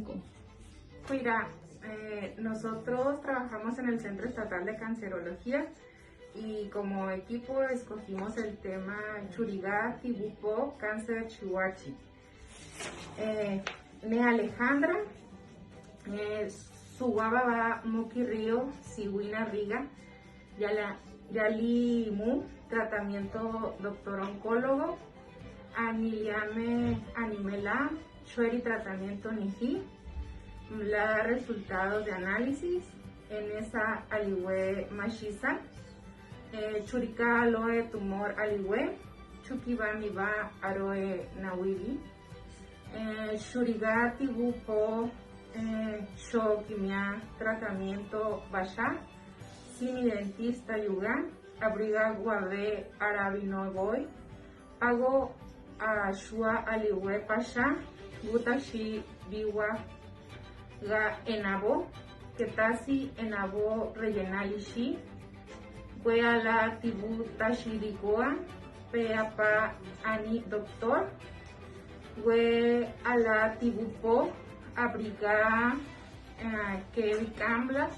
México? Mira, nosotros trabajamos en el Centro Estatal de Cancerología y como equipo escogimos el tema Churigá Tibupo Cáncer Chihuachi. Ne Alejandra, Suwababa Muki Río, Siwina Riga, Yali Mu, tratamiento doctor oncólogo, Aniliame Animela, Chueri tratamiento Niji, la resultados de análisis, en esa aliwe Mashisa, Churika aloe tumor aliwe, Chukiba miba aroe nawiri, Shuriga tibupo, Shokimia tratamiento Basha, Simi dentista yuga, Abriga guave arabinoboy, Pago a Shua aliwe Pasha, Gutashi biwa ga enabo, Ketasi enabo rellenalishi, Wea la tibu tashirikoa, Peapa ani doctor, We ala tibupo, Abriga Kevi Camblas,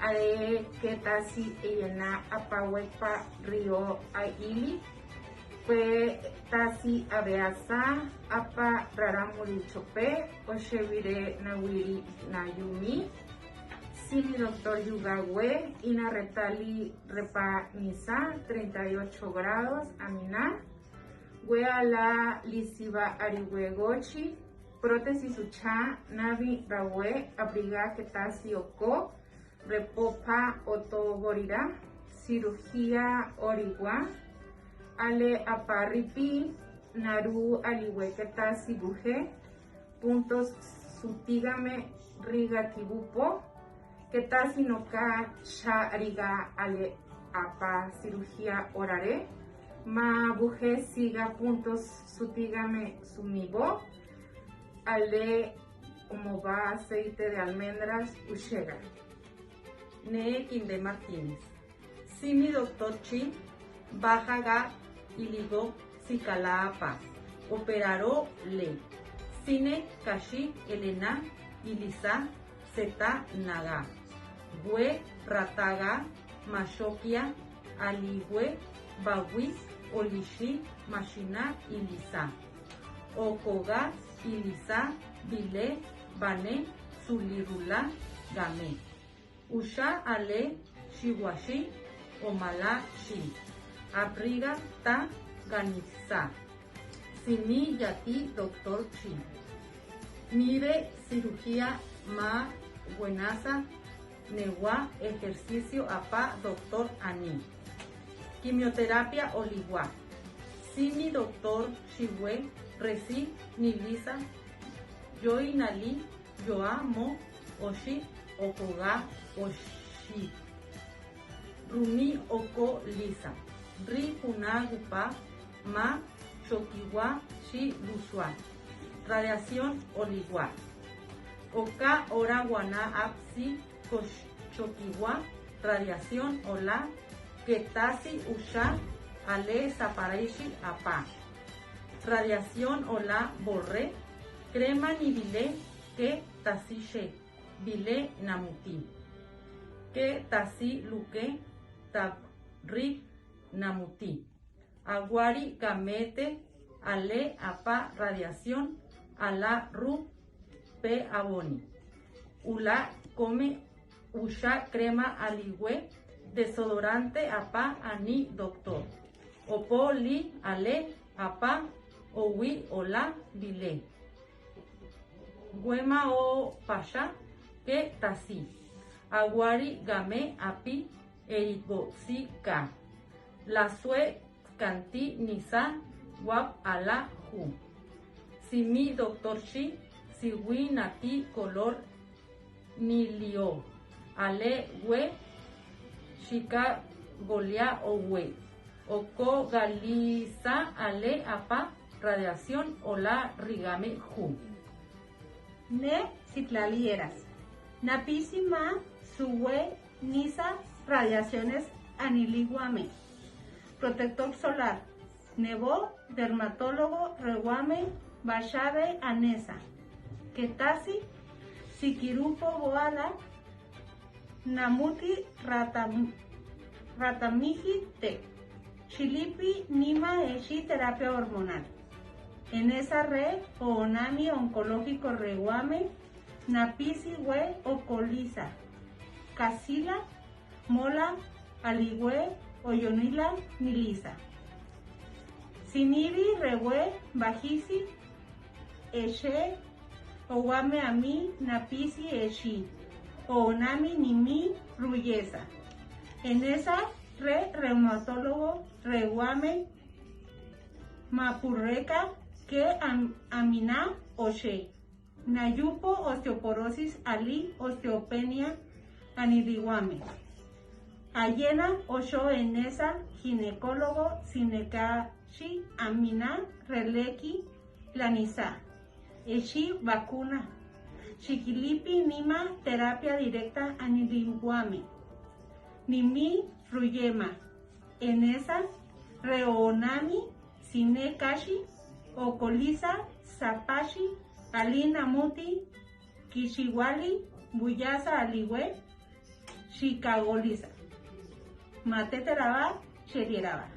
Ae Ketasi eyena apawepa rio aili, We tasi abeasa, apa raramuri chope, Oshevire nawiri nayumi, Simi doctor Yugawe, Ina retali repa nisa, 38 grados, amina, Wea la lisiva ariwegochi, prótesis ucha, navi rawe, abriga ketasi oko, repopa otoborira, cirugía origua, ale aparipi, naru aliwe ketasi buje, puntos sutigame riga tibupo, Ketasi no ka sha ariga ale apa cirugía orare, ma buje siga puntos sutigame sumibo, ale como va aceite de almendras ushega. Ne Kinde Martínez. Simi doctor Chi, bajaga iligo sikalaapa, operaro le. Sine kashi elena ilisa seta naga. Bue rataga mashokia aliwe bawis olishi mashina ilisa. Okoga ilisa bile bane sulirula game. Usha ale shiwashi omala shi. Abriga ta ganisa. Simi yati doctor Chi. Mire cirugía ma buenaza. Newa ejercicio apa doctor Ani. Quimioterapia oligua. Simi doctor Shiwe resi nilisa. Yo inali yo amo oshi okoga oshi. Rumi oko lisa. Ri kunagupa ma chokiwa shi lusua. Radiación oligua. Oka ora guana apsi chokiwa, radiación ola, ketasi usha, ale saparaishi apa. Radiación ola borre, crema ni bile, que tasishe, bile namuti. Que tasi luke, tabrik namuti. Aguari gamete, ale apa radiación, ala ru pe aboni. Ula come usha crema aliwe, desodorante apa ani doctor. Opo li ale apa owi ola bile. Guema o pasha que tasi. Aguari game api erigoxika. La sue canti nisa wap ala hu. Simi doctor Shi, siwi nati color nilio. Ale we shika golia o we. Oko galiza ale apa radiación ola rigame hu. Ne ciclalieras. Napisima suwe nisa radiaciones aniliguame. Protector solar. Nebo dermatólogo reguame bashave anesa. Ketasi Sikirupo boala, namuti ratamiji te. Chilipi nima eshi terapia hormonal. En esa red, Oonami oncológico reguame, napisi we ocoliza, casila, mola, aligüe, oyonila, milisa. Sinibi rewe, bajisi, eshe, owame ami, napisi eshi, Oonami nimi, ruyesa. En esa reumatólogo reguame, mapurreca, que amina oshe. Nayupo osteoporosis ali osteopenia anidiguame. Ayena osho enesa ginecólogo sinekashi amina releki lanisa. Eshi vacuna. Shikilipi nima terapia directa anidiguame. Nimi fruyema. Enesa reonami sinekashi ocoliza zapashi alina muti kishiwali buyasa aligüe shikagoliza mateteraba sherieraba.